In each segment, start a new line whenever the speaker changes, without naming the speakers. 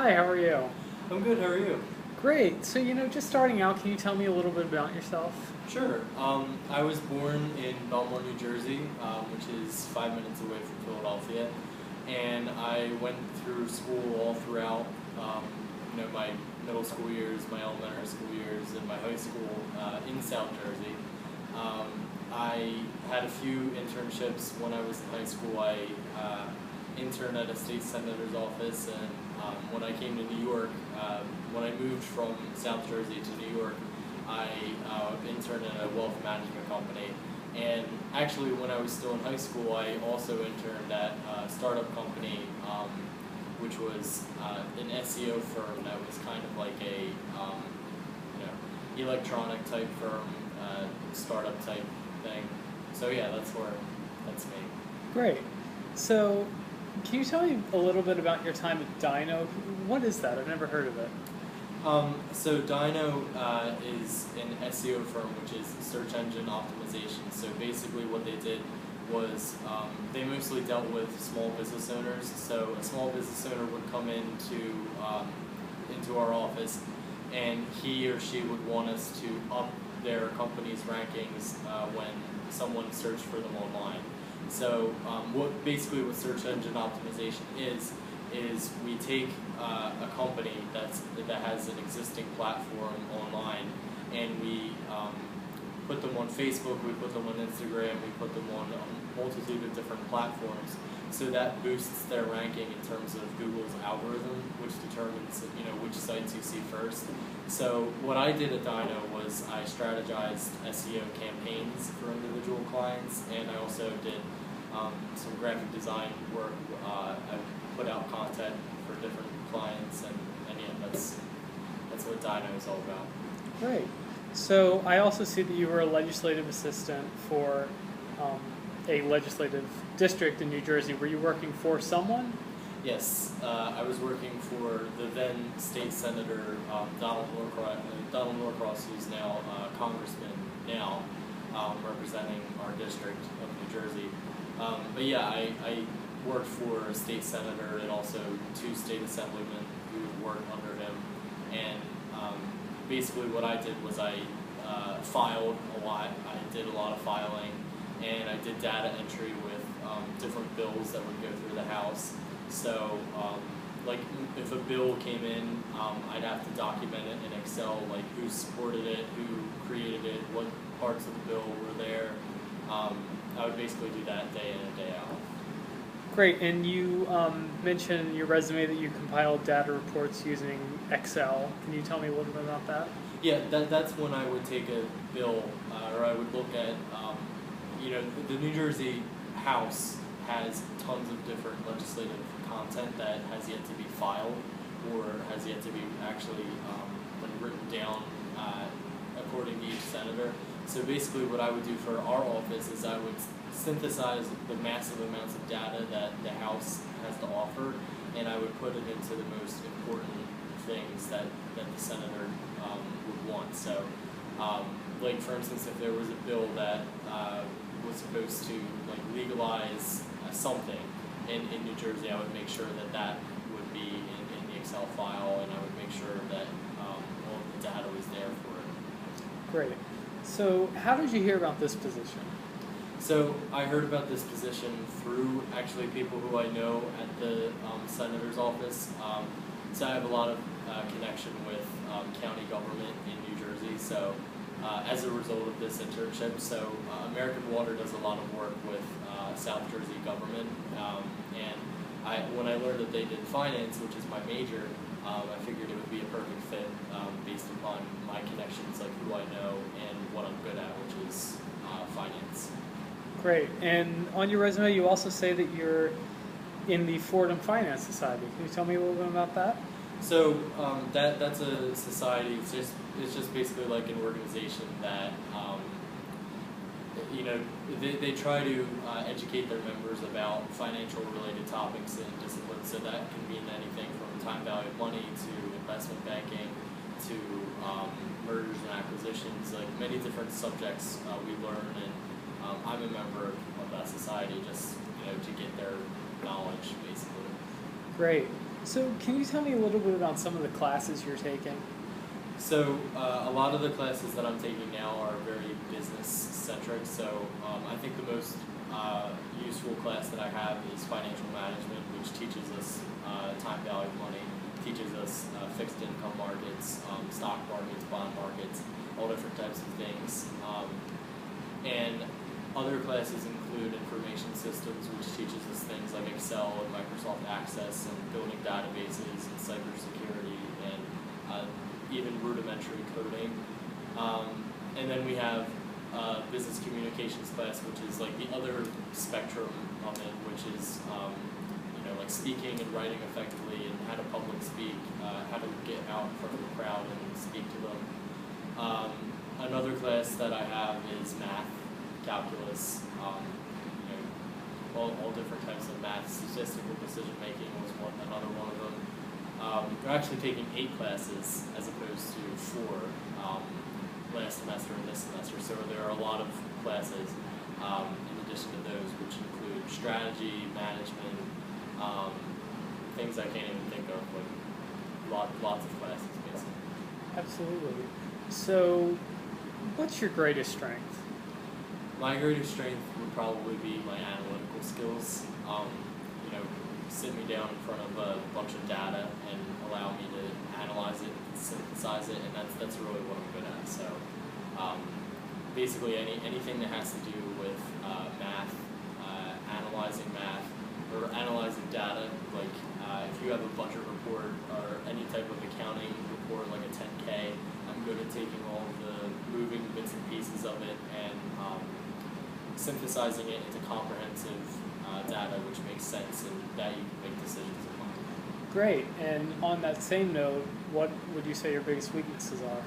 Hi, how are you?
I'm good, how are you?
Great. So, just starting out, can you tell me a little bit about yourself?
Sure. I was born in Belmore, New Jersey, which is 5 minutes away from Philadelphia, and I went through school all throughout, my middle school years, my elementary school years, and my high school in South Jersey. I had a few internships when I was in high school. I interned at a state senator's office, and when I came to New York, when I moved from South Jersey to New York, I interned at a wealth management company. And actually, when I was still in high school, I also interned at a startup company, which was an SEO firm that was kind of like a electronic type firm, startup type thing. So yeah, that's me.
Great. So, can you tell me a little bit about your time at Dino? What is that? I've never heard of it.
So Dino is an SEO firm, which is search engine optimization. So basically what they did was they mostly dealt with small business owners. So a small business owner would come into our office, and he or she would want us to up their company's rankings when someone searched for them online. So what search engine optimization is we take a company that has an existing platform online, and we put them on Facebook, we put them on Instagram, we put them on a multitude of different platforms. So that boosts their ranking in terms of Google's algorithm, which determines which sites you see first. So what I did at Dino was I strategized SEO campaigns for individual clients, and I also did some graphic design work. I put out content for different clients, and yeah, that's what Dino is all about.
Great. So, I also see that you were a legislative assistant for a legislative district in New Jersey. Were you working for someone?
Yes, I was working for the then state senator Donald Norcross, who's now congressman now, representing our district of New Jersey. But yeah, I worked for a state senator and also 2 state assemblymen who worked under him. And basically what I did was I filed a lot. I did a lot of filing, and I did data entry with different bills that would go through the House. So like if a bill came in, I'd have to document it in Excel, like who supported it, who created it, what parts of the bill were there. I would basically do that day in and day out.
Great. And you mentioned in your resume that you compiled data reports using Excel. Can you tell me a little bit about that?
Yeah, that's when I would take a bill, or I would look at, the New Jersey House has tons of different legislative content that has yet to be filed or has yet to be actually written down according to each senator. So basically what I would do for our office is I would synthesize the massive amounts of data that the House has to offer, and I would put it into the most important things that the senator would want. So like for instance, if there was a bill that was supposed to legalize something in New Jersey, I would make sure that would be in the Excel file, and I would make sure that all of the data was there for it.
Great. So, how did you hear about this position?
So I heard about this position through actually people who I know at the senator's office. So I have a lot of connection with county government in New Jersey. So as a result of this internship, so American Water does a lot of work with South Jersey government, and when I learned that they did finance, which is my major, I figured it would be a perfect fit based upon my connections, like who I know and what I'm good at, which is finance.
Great. And on your resume, you also say that you're in the Fordham Finance Society. Can you tell me a little bit about that?
So that's a society. It's just basically like an organization that they try to educate their members about financial related topics and disciplines. So that can mean anything from time value of money to investment banking to mergers and acquisitions. Like many different subjects we learn, and I'm a member of that society just to get their knowledge basically.
Great. So, can you tell me a little bit about some of the classes you're taking?
So a lot of the classes that I'm taking now are very business centric. So I think the most useful class that I have is financial management, which teaches us time value of money, teaches us fixed income markets, stock markets, bond markets, all different types of things. And other classes include information systems, which teaches us things like Excel and Microsoft Access and building databases and cybersecurity and even rudimentary coding. And then we have business communications class, which is like the other spectrum of it, which is like speaking and writing effectively and how to public speak, how to get out in front of a crowd and speak to them. Another class that I have is math, calculus, all different types of math. Statistical decision making was another one of them. We're actually taking 8 classes as opposed to 4 last semester and this semester, so there are a lot of classes in addition to those, which include strategy, management, things I can't even think of, like lots of classes basically.
Absolutely. So, what's your greatest strength?
My greatest strength would probably be my analytical skills. Sit me down in front of a bunch of data and allow me to analyze it, synthesize it, and that's really what I'm good at. So basically anything that has to do with math, analyzing math, or analyzing data, like if you have a budget report or any type of accounting report like a 10K, I'm good at taking all of the moving bits and pieces of it and synthesizing it into comprehensive data which makes sense and that you can make decisions upon.
Great. And on that same note, what would you say your biggest weaknesses are?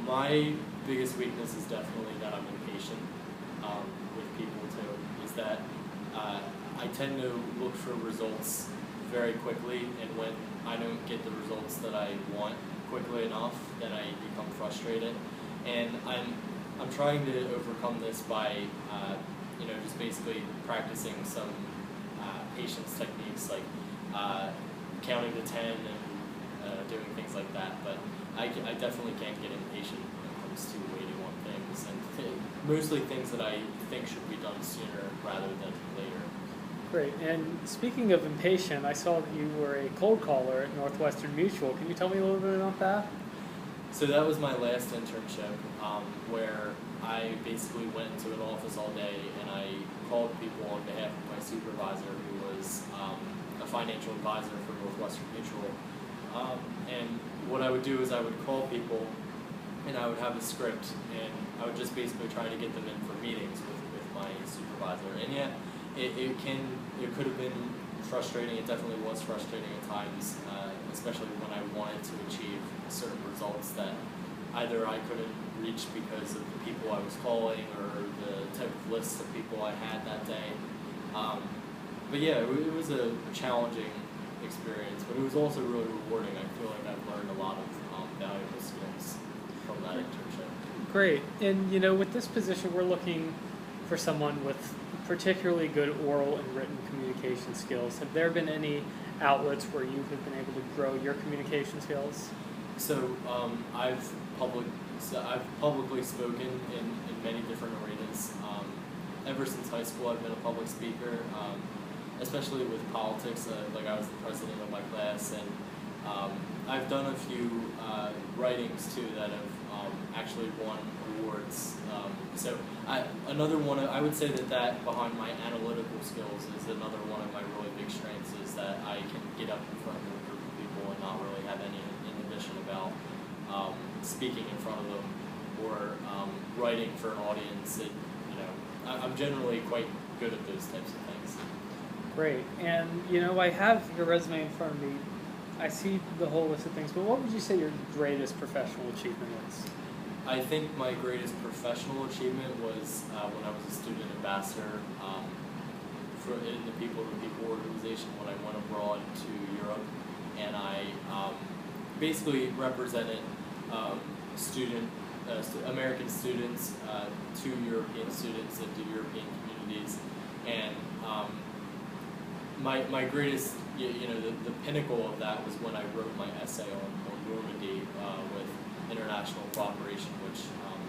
My biggest weakness is definitely that I'm impatient with people too, is that I tend to look for results very quickly, and when I don't get the results that I want quickly enough, then I become frustrated. And I'm trying to overcome this by just basically practicing some patience techniques like counting to 10 and doing things like that. But I definitely can't get impatient when it comes to waiting on things, and mostly things that I think should be done sooner rather than later.
Great. And speaking of impatient, I saw that you were a cold caller at Northwestern Mutual. Can you tell me a little bit about that?
So that was my last internship, where I basically went into an office all day and I called people on behalf of my supervisor, who was a financial advisor for Northwestern Mutual. And what I would do is I would call people and I would have a script and I would just basically try to get them in for meetings with my supervisor. And yeah, it could have been frustrating. It definitely was frustrating at times, especially when I wanted to achieve certain results that either I couldn't reach because of the people I was calling or the type of lists of people I had that day. But yeah, it was a challenging experience, but it was also really rewarding. I feel like I've learned a lot of valuable skills from that internship.
Great. And with this position, we're looking for someone with particularly good oral and written communication skills. Have there been any outlets where you have been able to grow your communication skills?
So I've publicly spoken in many different arenas. Ever since high school, I've been a public speaker, especially with politics. Like I was the president of my class, and I've done a few writings too that have actually won awards. So another one, I would say that behind my analytical skills is another one of my really big strengths, is that I can get up in front of a group of people and not really have any inhibition about speaking in front of them or writing for an audience. I'm generally quite good at those types of things.
Great. And I have your resume in front of me. I see the whole list of things, but what would you say your greatest professional achievement is?
I think my greatest professional achievement was when I was a student ambassador in the People to People organization when I went abroad to Europe, and I basically represented American students to European students and to European communities, and my greatest the pinnacle of that was when I wrote my essay on Normandy with international cooperation, which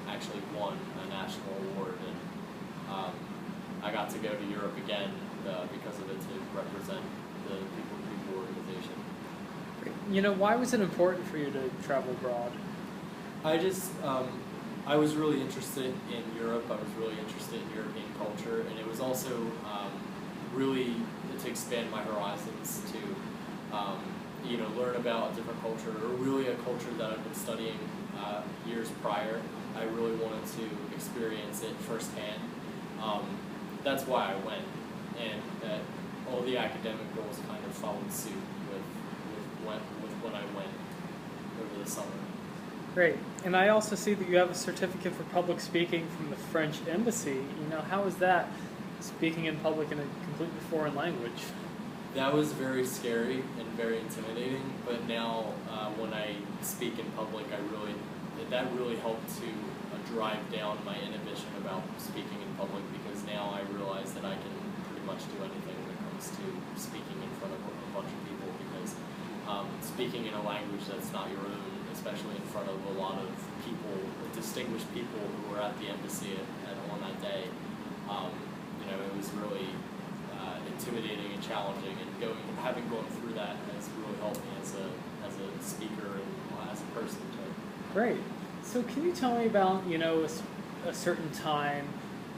actually won a national award, and I got to go to Europe again because of it to represent the People to People organization.
Why was it important for you to travel abroad?
I was really interested in Europe. I was really interested in European culture, and it was also really to expand my horizons to learn about a different culture, or really a culture that I've been studying years prior. I really wanted to experience it firsthand. That's why I went, and all the academic goals kind of followed suit with when I went over the summer.
Great. And I also see that you have a certificate for public speaking from the French embassy. How is that, speaking in public in a completely foreign language?
That was very scary and very intimidating, but now when I speak in public, that really helped to drive down my inhibition about speaking in public, because now I realize that I can pretty much do anything when it comes to speaking in front of a bunch of people, because speaking in a language that's not your own, especially in front of a lot of people, distinguished people who were at the embassy on that day, it was really intimidating and challenging, and having gone through that has really helped me as a speaker and as a person too.
Great. So can you tell me about a certain time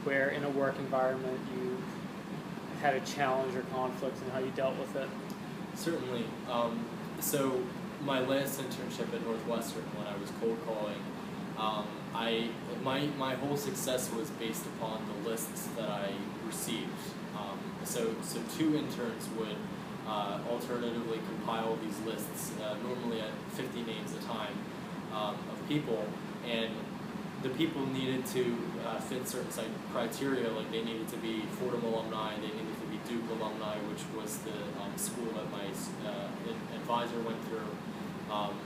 where in a work environment you had a challenge or conflict and how you dealt with it?
Certainly. So my last internship at Northwestern, when I was cold calling, my whole success was based upon the lists that I received. So two interns would alternatively compile these lists, normally at 50 names a time, of people, and the people needed to fit certain criteria, like they needed to be Fordham alumni, they needed to be Duke alumni, which was the school that my advisor went through,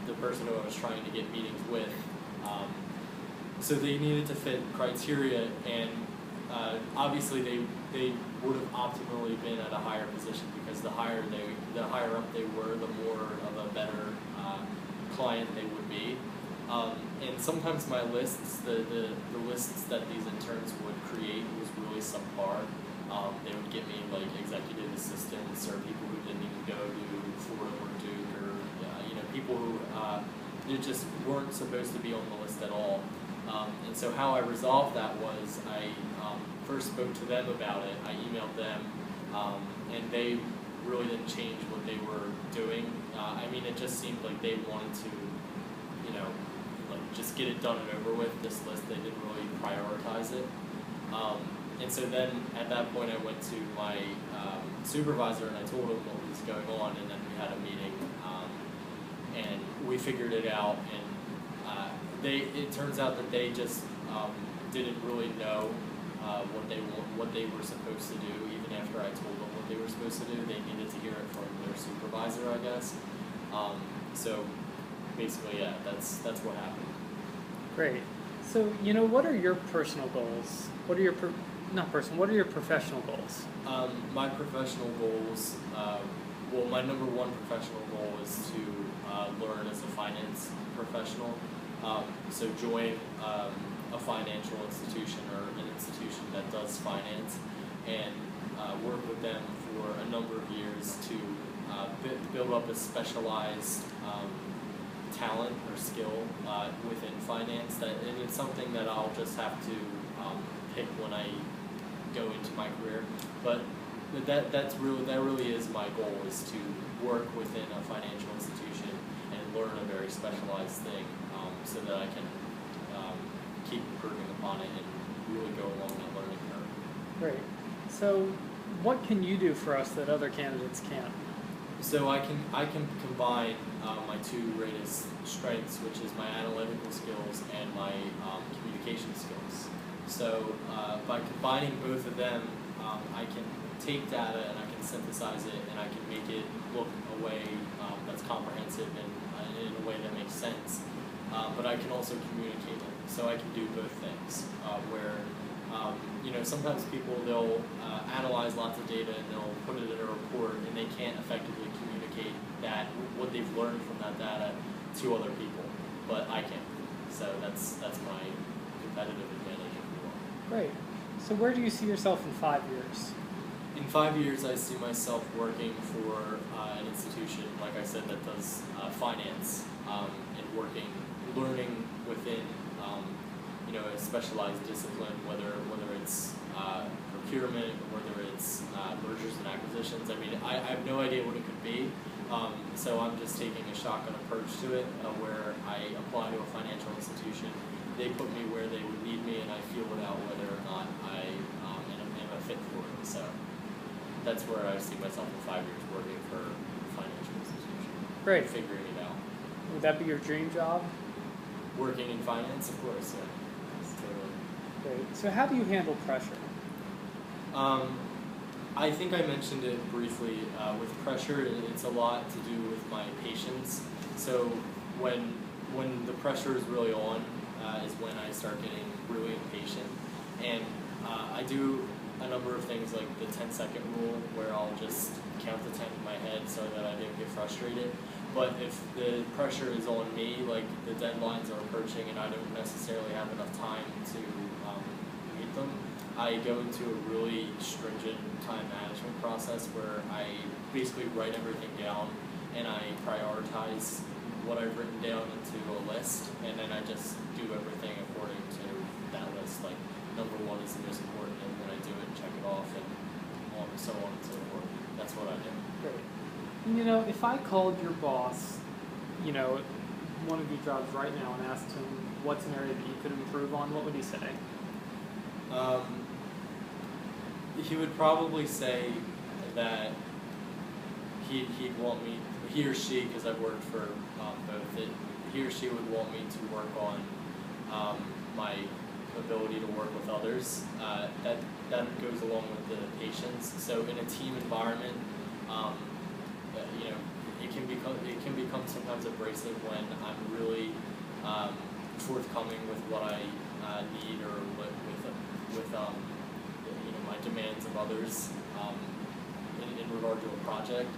the person who I was trying to get meetings with. So they needed to fit criteria, and obviously they would have optimally been at a higher position, because the higher up they were, the more of a better client they would be. And sometimes my lists, the lists that these interns would create was really subpar. They would get me like executive assistants or people who didn't even go to Fordham or Duke, or people who just weren't supposed to be on the list at all. And so how I resolved that was I first spoke to them about it. I emailed them, and they really didn't change what they were doing. It just seemed like they wanted to, just get it done and over with, this list. They didn't really prioritize it. And so then at that point I went to my supervisor and I told him what was going on, and then we had a meeting, and we figured it out, and it turns out that they just didn't really know what they were supposed to do. Even after I told them what they were supposed to do, they needed to hear it from their supervisor, I guess. So basically, yeah, that's what happened.
Great. So, what are your personal goals? What are your what are your professional goals?
My professional goals, my number one professional goal is to learn as a finance professional. So join a financial institution or an institution that does finance, and work with them for a number of years to build up a specialized talent or skill within finance. And it's something that I'll just have to pick when I go into my career. But that really is my goal, is to work within a financial institution and learn a very specialized thing, so that I can keep improving upon it and really go along that learning curve.
Great. So what can you do for us that other candidates can't?
So I can combine my two greatest strengths, which is my analytical skills and my communication skills. So by combining both of them, I can take data and I can synthesize it, and I can make it look a way that's comprehensive and in a way that makes sense. But I can also communicate it, so I can do both things. Where Sometimes people, they'll analyze lots of data and they'll put it in a report, and they can't effectively communicate what they've learned from that data to other people, but I can. So that's my competitive advantage, if you will.
Great. So where do you see yourself in 5 years?
In 5 years, I see myself working for an institution, like I said, that does finance, and learning within a specialized discipline, whether it's procurement, whether it's mergers and acquisitions. I mean, I have no idea what it could be, so I'm just taking a shotgun approach to it, where I apply to a financial institution. They put me where they would need me, and I feel it out whether or not I am a fit for it. So that's where I see myself in 5 years, working for a financial institution.
Great.
Figuring it out.
Would that be your dream job?
Working in finance, of course, yeah. Totally.
Great. So how do you handle pressure?
I think I mentioned it briefly. With pressure, it's a lot to do with my patience. So when the pressure is really on, is when I start getting really impatient. And I do a number of things like the 10-second rule, where I'll just count to 10 in my head so that I don't get frustrated. But if the pressure is on me, like the deadlines are approaching and I don't necessarily have enough time to meet them, I go into a really stringent time management process where I basically write everything down and I prioritize what I've written down into a list, and then I just do everything according to that list. Like, number one is the most important, and then I do it and check it off, and so on and so forth. That's what I do.
Great. And if I called your boss, one of your jobs right now, and asked him what's an area that you could improve on, what would he say?
He would probably say that he'd want me, he or she, because I've worked for both, he or she would want me to work on my ability to work with others. That goes along with the patience. So in a team environment, it can become sometimes abrasive when I'm really forthcoming with what I need, or with my demands of others in regard to a project.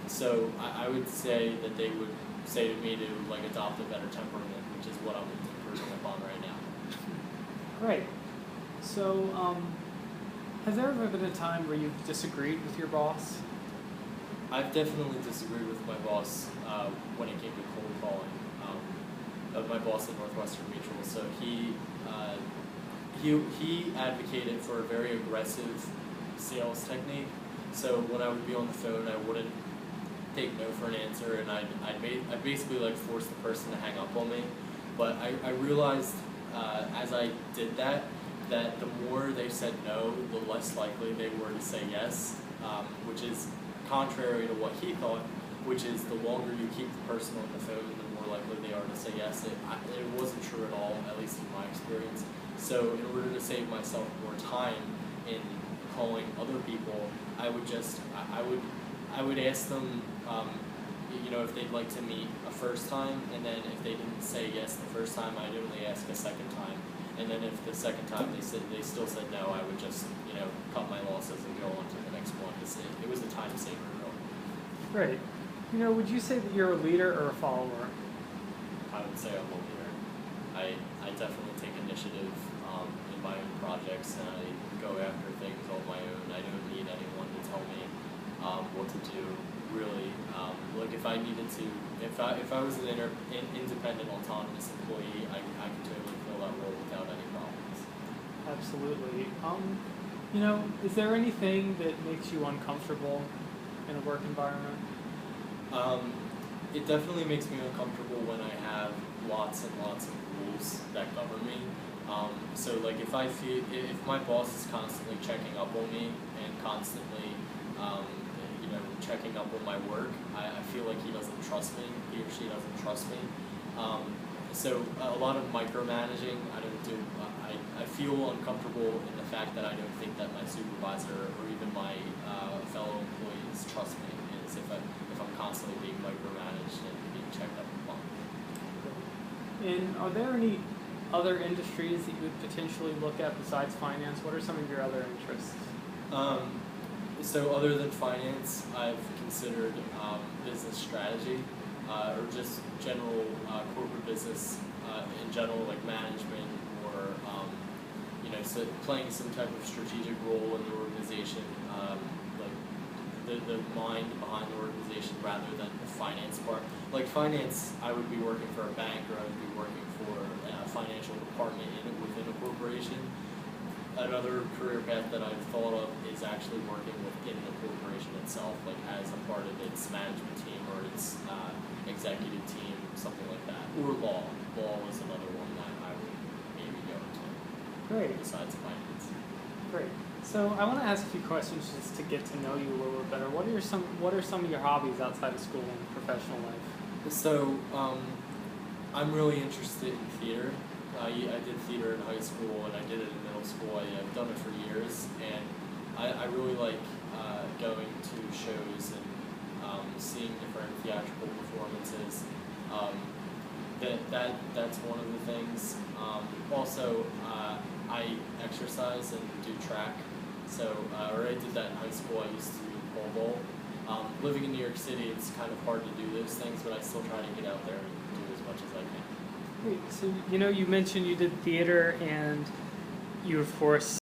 So I would say that they would say to me to adopt a better temperament, which is what I'm improving upon right now.
Great. So has there ever been a time where you've disagreed with your boss?
I've definitely disagreed with my boss when it came to cold calling. My boss at Northwestern Mutual. So he advocated for a very aggressive sales technique. So when I would be on the phone, I wouldn't take no for an answer, and I'd basically force the person to hang up on me. But I realized as I did that the more they said no, the less likely they were to say yes, which is contrary to what he thought, which is the longer you keep the person on the phone, the more likely they are to say yes. It wasn't true at all, at least in my experience. So in order to save myself more time in calling other people, I would ask them, if they'd like to meet a first time, and then if they didn't say yes the first time, I'd only ask a second time. And then if the second time they still said no, I would just cut my losses and go on to the next one. It was a time saver, really.
Great. Would you say that you're a leader or a follower?
I would say I'm a leader. I definitely take initiative in my own projects, and I go after things on my own. I don't need anyone to tell me what to do. Really, if I needed to, if I was an independent, autonomous employee, I could totally fill that role without any problems.
Absolutely. Is there anything that makes you uncomfortable in a work environment?
It definitely makes me uncomfortable when I have lots and lots of rules that govern me. So if my boss is constantly checking up on me and constantly checking up on my work, I feel like he doesn't trust me, he or she doesn't trust me. So a lot of micromanaging I don't do. I feel uncomfortable in the fact that I don't think that my supervisor or even my fellow employees trust me, is if I'm constantly being micromanaged and being checked up upon.
And are there any other industries that you would potentially look at besides finance? What are some of your other interests?
So other than finance, I've considered business strategy or just general corporate business in general, like management or so playing some type of strategic role in the organization, like the mind behind the organization rather than the finance part. Like finance, I would be working for a bank or I would be working for a financial department within a corporation. Another career path that I've thought of is actually working within the corporation itself, like as a part of its management team or its executive team, something like that. Or law. Law is another one that I would maybe go into.
Great.
Besides finance.
Great. So I want to ask a few questions just to get to know you a little bit better. What are some of your hobbies outside of school and professional life?
So I'm really interested in theater. I did theater in high school and I did it in middle school. I've done it for years, and I really like going to shows and seeing different theatrical performances. That's one of the things. Also, I exercise and do track. So I already did that in high school. I used to do pole vault. Living in New York City, it's kind of hard to do those things, but I still try to get out there and do as much as I can.
Great. So you mentioned you did theater, and you of course